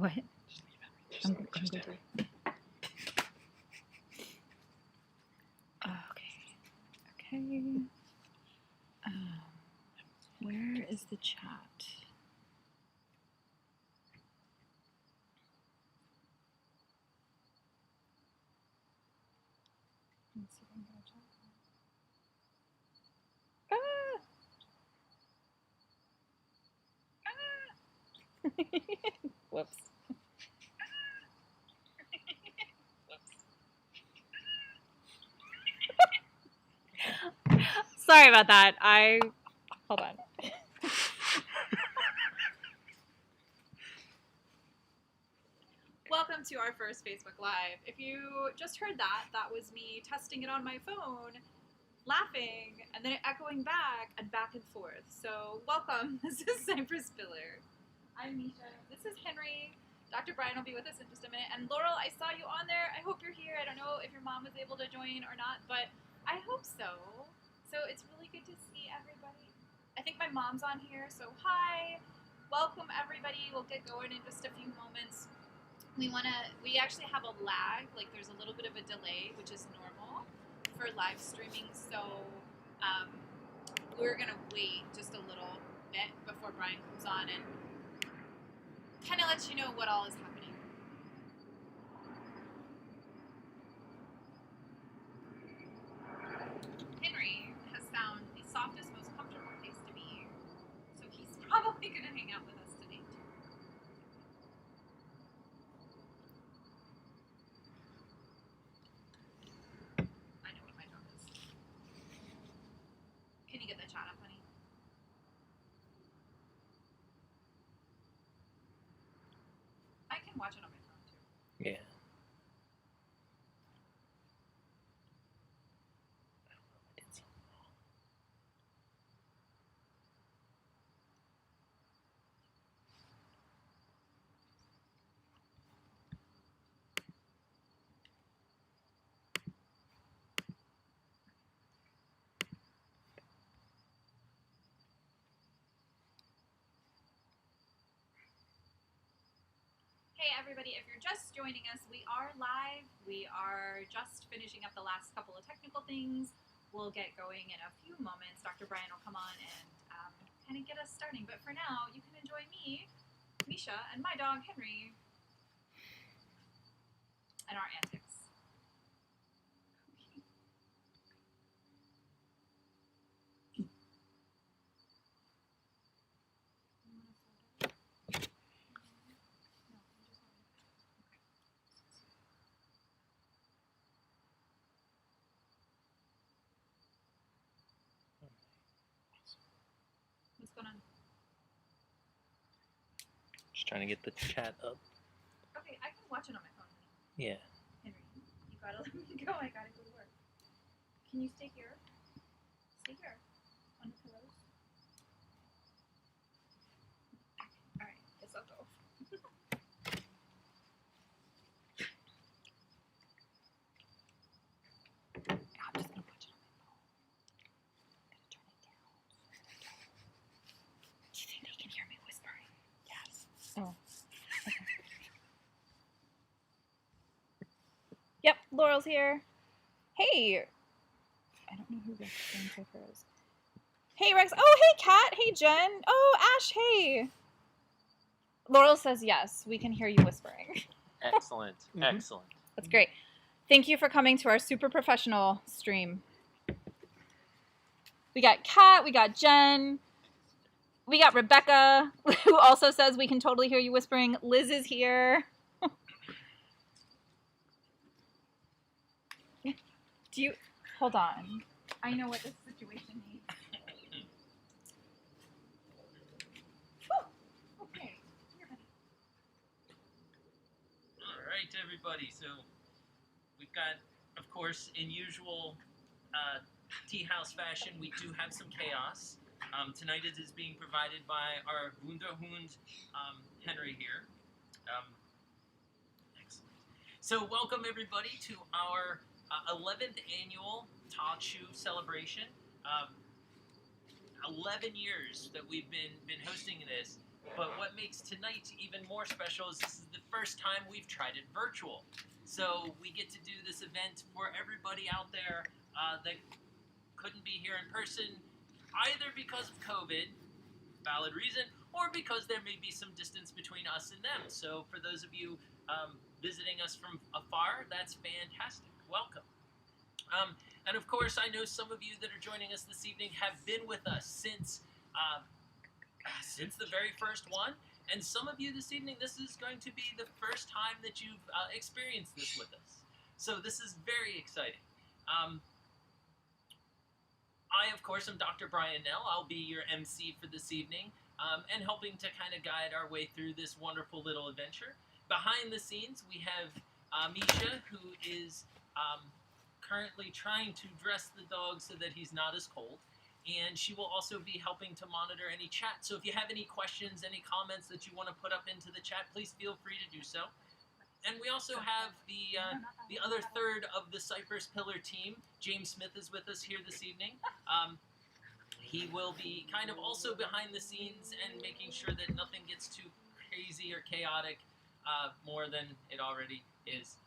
What? Just leave it. I'm Just good. do it. Okay. Where is the chat? Let's see if I can get a chat. Ah! Whoops. Sorry about that. Hold on. Welcome to our first Facebook Live. If you just heard that, that was me testing it on my phone, laughing, and then it echoing back and forth. So welcome. This is Cypress Pillar. I'm Misha. This is Henry. Dr. Brian will be with us in just a minute. And Laurel, I saw you on there. I hope you're here. I don't know if your mom was able to join or not, but I hope so. So it's really good to see everybody. I think my mom's on here, so hi. Welcome everybody. We'll get going in just a few moments. We actually have a lag, like there's a little bit of a delay, which is normal for live streaming, so we're gonna wait just a little bit before Brian comes on and kind of let you know what all is happening. Henry has found the softest, most comfortable place to be, so he's probably gonna hang out with us today too. I know what my job is. Can you get the chat up, honey? I can watch it on my phone too. Yeah. Hey everybody, if you're just joining us, we are live. We are just finishing up the last couple of technical things. We'll get going in a few moments. Dr. Brian will come on and kind of get us starting. But for now, you can enjoy me, Misha, and my dog, Henry, and our antics. What's going on? Just trying to get the chat up. Okay, I can watch it on my phone. Yeah. Henry, you gotta let me go. I gotta go to work. Can you stay here? Stay here. On the pillows. Alright, guess I'll go. I'm just gonna watch it on my phone. I'm gonna turn it down. Do you think they can hear me whispering? Yes. Oh. Okay. Yep, Laurel's here. Hey! I don't know who Rex Dantifer is. Hey, Rex. Oh, hey, Kat. Hey, Jen. Oh, Ash, hey. Laurel says yes. We can hear you whispering. Excellent. Excellent. That's great. Thank you for coming to our super professional stream. We got Kat. We got Jen. We got Rebecca, who also says we can totally hear you whispering. Liz is here. Do you... Hold on. I know what this situation needs. Okay. Here, buddy. All right, everybody. So we've got, of course, in usual tea house fashion, we do have some chaos. Tonight it is being provided by our Wunderhund Henry here. Excellent. So welcome everybody to our 11th annual Ta Chiu Celebration. 11 years that we've been hosting this. But what makes tonight even more special is this is the first time we've tried it virtual. So we get to do this event for everybody out there that couldn't be here in person, either because of COVID, valid reason, or because there may be some distance between us and them. So for those of you visiting us from afar, that's fantastic. Welcome. And of course, I know some of you that are joining us this evening have been with us since the very first one. And some of you this evening, this is going to be the first time that you've experienced this with us. So this is very exciting. I, of course, am Dr. Brian Nell. I'll be your MC for this evening and helping to kind of guide our way through this wonderful little adventure. Behind the scenes, we have Misha, who is currently trying to dress the dog so that he's not as cold. And she will also be helping to monitor any chat. So if you have any questions, any comments that you want to put up into the chat, please feel free to do so. And we also have the other third of the Cypress Pillar team. James Smith is with us here this evening. He will be kind of also behind the scenes and making sure that nothing gets too crazy or chaotic more than it already is.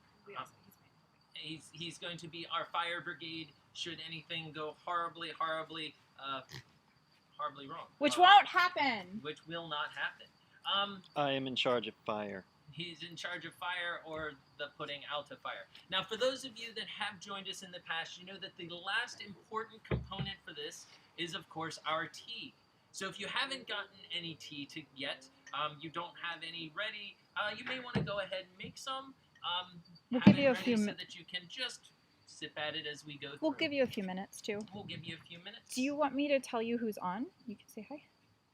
He's going to be our fire brigade should anything go horribly wrong. Which won't happen. Which will not happen. I am in charge of fire. He's in charge of fire or the putting out of fire. Now, for those of you that have joined us in the past, you know that the last important component for this is, of course, our tea. So if you haven't gotten any tea yet, you don't have any ready, you may want to go ahead and make some. We'll give you a few minutes so that you can just sip at it as we go through. We'll give you a few minutes too. We'll give you a few minutes. Do you want me to tell you who's on? You can say hi.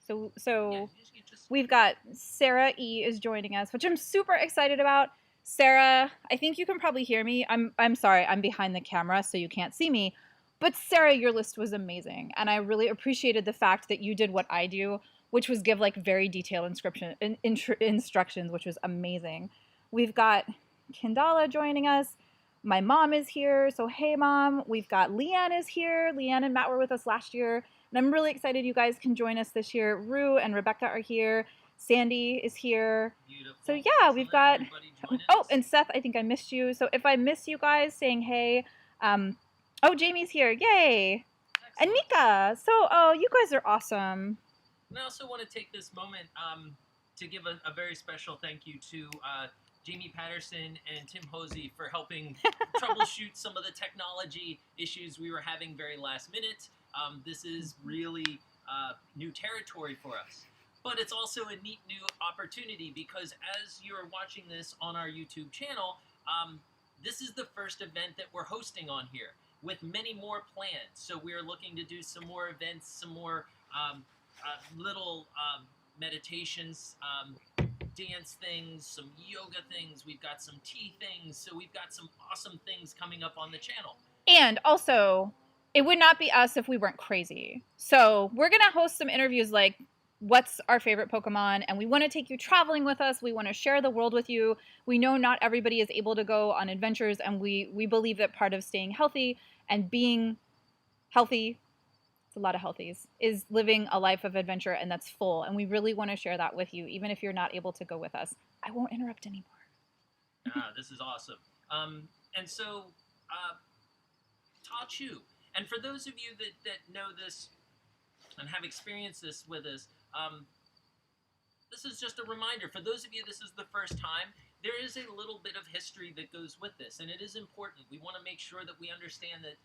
So Yeah, you just we've got Sarah E is joining us, which I'm super excited about. Sarah, I think you can probably hear me. I'm sorry, I'm behind the camera, so you can't see me. But Sarah, your list was amazing, and I really appreciated the fact that you did what I do, which was give like very detailed instructions, which was amazing. We've got Kendala joining us. My mom is here, so hey mom. We've got Leanne is here. Leanne and Matt were with us last year, and I'm really excited you guys can join us this year. Rue and Rebecca are here. Sandy is here. Beautiful. So yeah, we've got, oh, us. and Seth, I think I missed you. So if I miss you guys saying hey, oh, Jamie's here, yay. And Nika, so, oh, you guys are awesome. And I also want to take this moment to give a very special thank you to Jamie Patterson and Tim Hosey for helping troubleshoot some of the technology issues we were having very last minute. This is really new territory for us. But it's also a neat new opportunity because as you're watching this on our YouTube channel, this is the first event that we're hosting on here with many more plans. So we're looking to do some more events, some more little meditations, dance things, some yoga things. We've got some tea things. So we've got some awesome things coming up on the channel. And also, it would not be us if we weren't crazy. So we're going to host some interviews like, what's our favorite Pokemon? And we want to take you traveling with us. We want to share the world with you. We know not everybody is able to go on adventures, and we believe that part of staying healthy and being healthy, it's a lot of healthies, is living a life of adventure, and that's full. And we really want to share that with you, even if you're not able to go with us. I won't interrupt anymore. This is awesome. And so, Ta Chiu. And for those of you that know this and have experienced this with us, this is just a reminder. For those of you this is the first time, there is a little bit of history that goes with this, and it is important. We want to make sure that we understand that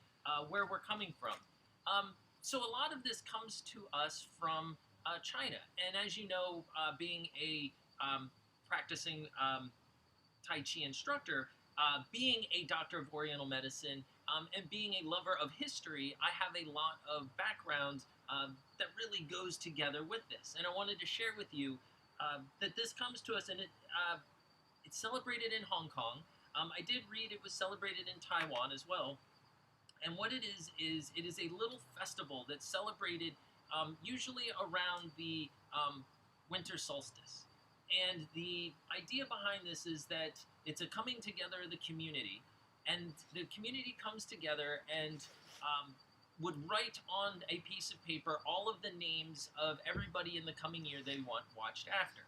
where we're coming from. So a lot of this comes to us from China, and as you know, being a practicing Tai Chi instructor, being a doctor of Oriental medicine, and being a lover of history, I have a lot of background that really goes together with this. And I wanted to share with you that this comes to us, and it's celebrated in Hong Kong. I did read it was celebrated in Taiwan as well. And what it is it is a little festival that's celebrated usually around the winter solstice. And the idea behind this is that it's a coming together of the community. And the community comes together and would write on a piece of paper all of the names of everybody in the coming year they watched after.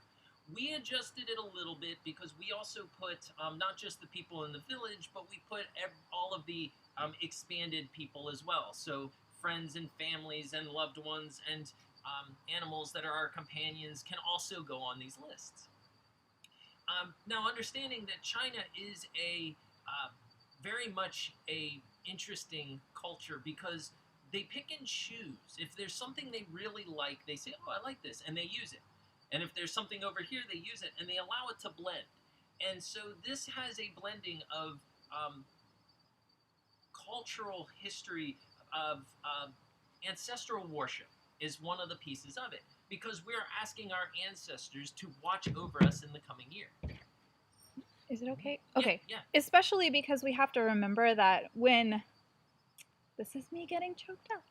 We adjusted it a little bit because we also put not just the people in the village, but we put all of the expanded people as well. So friends and families and loved ones and animals that are our companions can also go on these lists. Now, understanding that China is a very much a interesting culture because they pick and choose. If there's something they really like, they say, "Oh, I like this," and they use it. And if there's something over here, they use it, and they allow it to blend. And so this has a blending of cultural history of ancestral worship is one of the pieces of it, because we're asking our ancestors to watch over us in the coming year. Is it okay? Okay. Yeah. Especially because we have to remember that when, this is me getting choked up,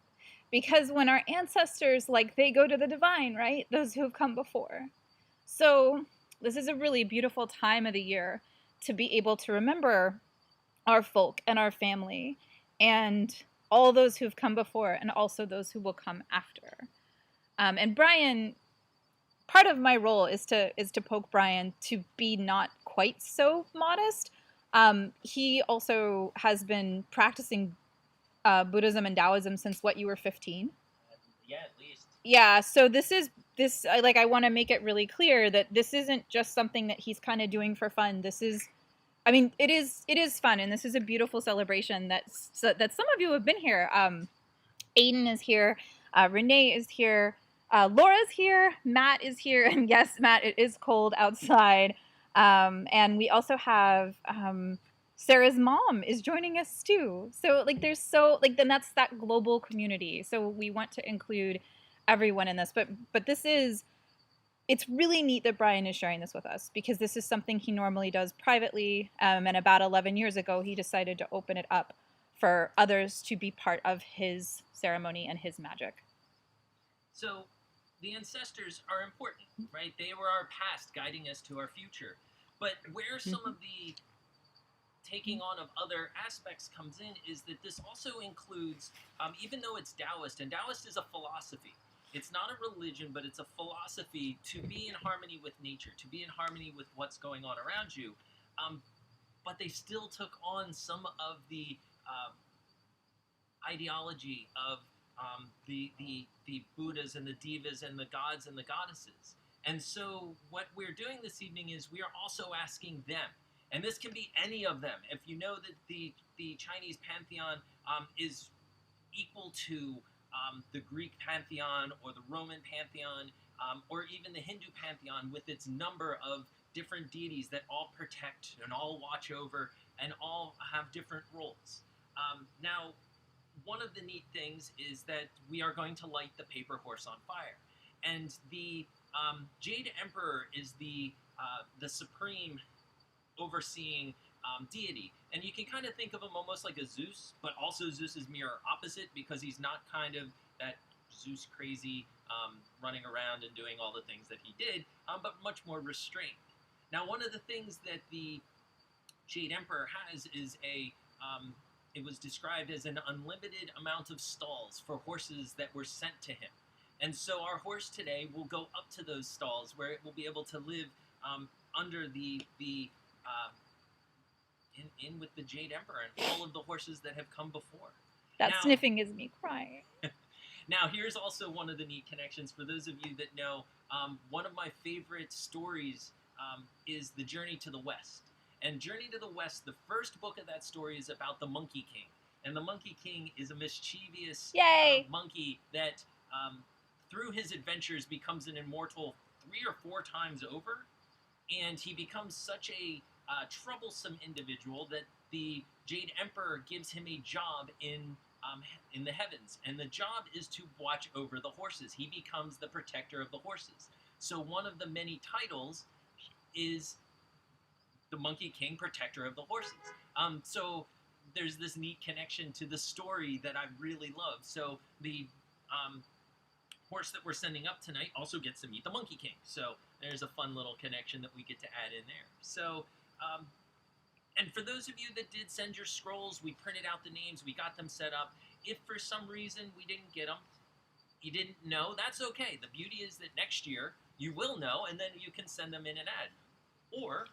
because when our ancestors, like, they go to the divine, right? Those who have come before. So this is a really beautiful time of the year to be able to remember our folk and our family and all those who've come before and also those who will come after. And Brian, part of my role is to poke Brian to be not quite so modest. He also has been practicing Buddhism and Taoism since what, you were 15? Yeah, at least. Yeah, so I want to make it really clear that this isn't just something that he's kind of doing for fun. This is, I mean, it is fun, and this is a beautiful celebration that some of you have been here. Aiden is here, Renee is here, Laura's here, Matt is here, and yes, Matt, it is cold outside. And we also have Sarah's mom is joining us too. So then that's that global community. So we want to include everyone in this, but it's really neat that Brian is sharing this with us, because this is something he normally does privately. And about 11 years ago, he decided to open it up for others to be part of his ceremony and his magic. So the ancestors are important, right? They were our past guiding us to our future. But where some of the taking on of other aspects comes in is that this also includes, even though it's Taoist, and Taoist is a philosophy. It's not a religion, but it's a philosophy to be in harmony with nature, to be in harmony with what's going on around you. But they still took on some of the ideology of the Buddhas and the Devas and the gods and the goddesses. And so what we're doing this evening is we are also asking them, and this can be any of them. If you know that the Chinese pantheon is equal to the Greek pantheon or the Roman pantheon, or even the Hindu pantheon with its number of different deities that all protect and all watch over and all have different roles. Now, one of the neat things is that we are going to light the paper horse on fire. And the Jade Emperor is the supreme overseeing deity. And you can kind of think of him almost like a Zeus, but also Zeus's mirror opposite, because he's not kind of that Zeus crazy running around and doing all the things that he did, but much more restrained. Now, one of the things that the Jade Emperor has is it was described as an unlimited amount of stalls for horses that were sent to him. And so our horse today will go up to those stalls where it will be able to live under in with the Jade Emperor and all of the horses that have come before. That now, sniffing is me crying. Now, here's also one of the neat connections. For those of you that know, one of my favorite stories is The Journey to the West. And Journey to the West, the first book of that story is about the Monkey King. And the Monkey King is a mischievous monkey that, through his adventures, becomes an immortal 3 or 4 times over. And he becomes such a troublesome individual that the Jade Emperor gives him a job in the heavens. And the job is to watch over the horses. He becomes the protector of the horses. So one of the many titles is the Monkey King, protector of the horses. So there's this neat connection to the story that I really love. So the horse that we're sending up tonight also gets to meet the Monkey King. So there's a fun little connection that we get to add in there. So, and for those of you that did send your scrolls, we printed out the names, we got them set up, If for some reason we didn't get them, you didn't know, that's okay. The beauty is that next year you will know, and then you can send them in an ad. Or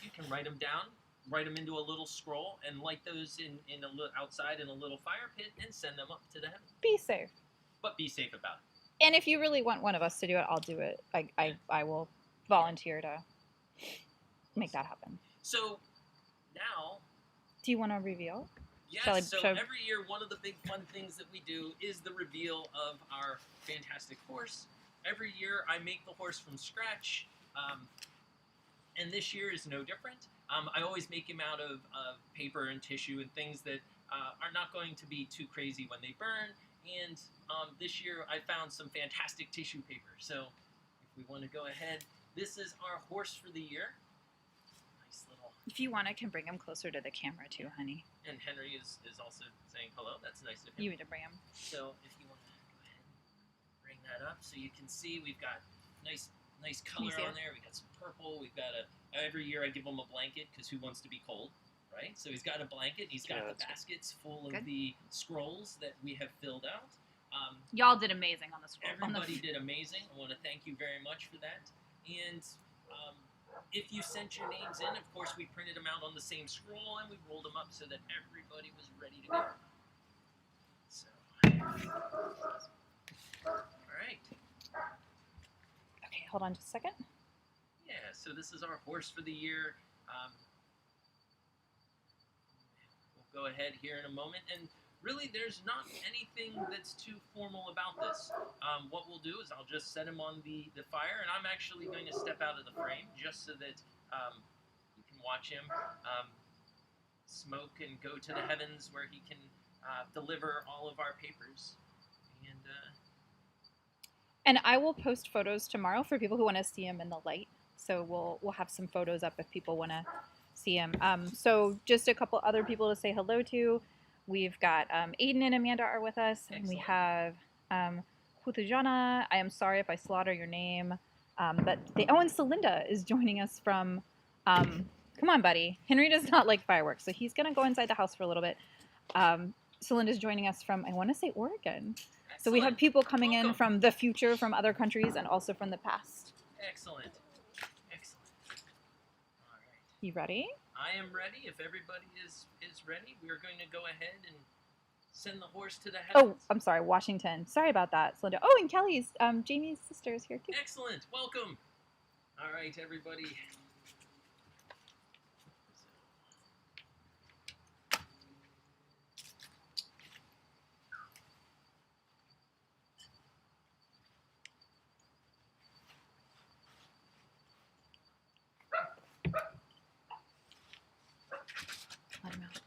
you can write them down, write them into a little scroll, and light those outside in a little fire pit and send them up to the heavens. Be safe. But be safe about it. And if you really want one of us to do it, I'll do it. I will volunteer to make that happen. So now, do you want to reveal? yes, Shall I- every year one of the big fun things that we do is the reveal of our fantastic horse. Every year I make the horse from scratch, and this year is no different. I always make him out of paper and tissue and things that are not going to be too crazy when they burn. And this year I found some fantastic tissue paper. So if we want to go ahead, this is our horse for the year. Nice little. If you want, I can bring him closer to the camera too, honey. And Henry is also saying hello. That's nice of him. You need to bring him. So if you want to go ahead and bring that up so you can see, we've got nice color on there. We've got some purple. We've got every year I give him a blanket because who wants to be cold? Right? So he's got a blanket. He's got the baskets full of the scrolls that we have filled out. Y'all did amazing on the scroll. Everybody did amazing. I want to thank you very much for that. And if you sent your names in, of course, we printed them out on the same scroll and we rolled them up so that everybody was ready to go. So, all right. Okay, hold on just a second. Yeah, so this is our horse for the year. We'll go ahead here in a moment, and really there's not anything that's too formal about this. What we'll do is I'll just set him on the fire, and I'm actually going to step out of the frame just so that you can watch him smoke and go to the heavens where he can deliver all of our papers. And I will post photos tomorrow for people who want to see him in the light. So we'll have some photos up if people want to see him. So just a couple other people to say hello to. We've got Aiden and Amanda are with us. Excellent. And we have Hutujana. I am sorry if I slaughter your name. But and Celinda is joining us from, come on, buddy. Henry does not like fireworks, so he's going to go inside the house for a little bit. Celinda's joining us from, I want to say, Oregon. Excellent. So we have people coming Welcome. in from the future, from other countries, and also from the past. Excellent. All right. You ready? I am ready. If everybody is ready, we are going to go ahead and send the horse to the heavens. Oh, I'm sorry, Washington. Sorry about that, Celinda. Oh, and Kelly's, Jamie's sister is here too. Excellent. Welcome. All right, everybody. Let him out.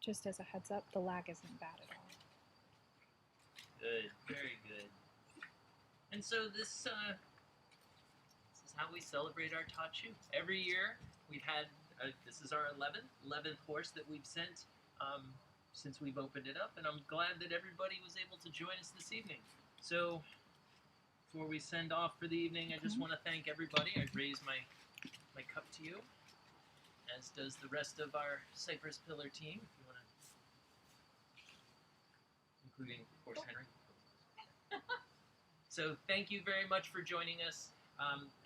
Just as a heads up, the lag isn't bad at all. Good, very good. And so this is how we celebrate our Ta Chiu. Every year we've had, this is our 11th horse that we've sent since we've opened it up, and I'm glad that everybody was able to join us this evening. So before we send off for the evening, I just want to thank everybody. I raise my cup to you, as does the rest of our Cypress Pillar team, if you want to, including, of course, Henry. So thank you very much for joining us.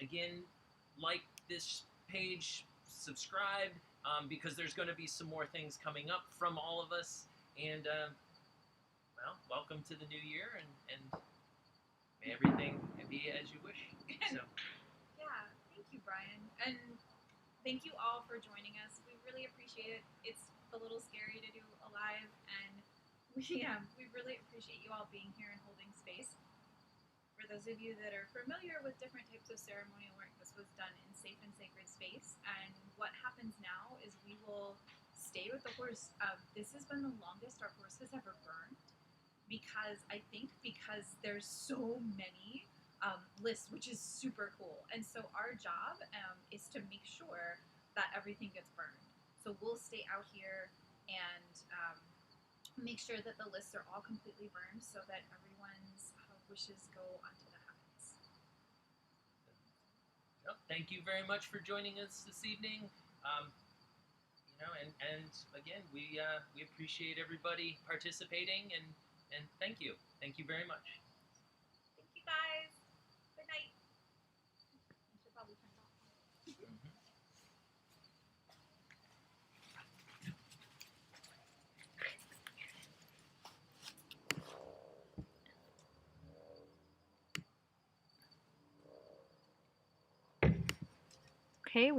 Again, like this page, subscribe, because there's going to be some more things coming up from all of us. And, well, welcome to the new year, and may everything be as you wish. So. Yeah, thank you, Brian. And thank you all for joining us. We really appreciate it. It's a little scary to do a live, and we really appreciate you all being here and holding space. For those of you that are familiar with different types of ceremonial work, this was done in safe and sacred space. And what happens now is we will stay with the horse. This has been the longest our horse has ever burned, because there's so many lists, which is super cool. And so our job is to make sure that everything gets burned. So we'll stay out here and make sure that the lists are all completely burned, so that everyone's wishes go onto the heavens. Well, thank you very much for joining us this evening. And again, we appreciate everybody participating, and thank you very much. Thank you, guys. Good night. I should probably turn it off. Okay, we are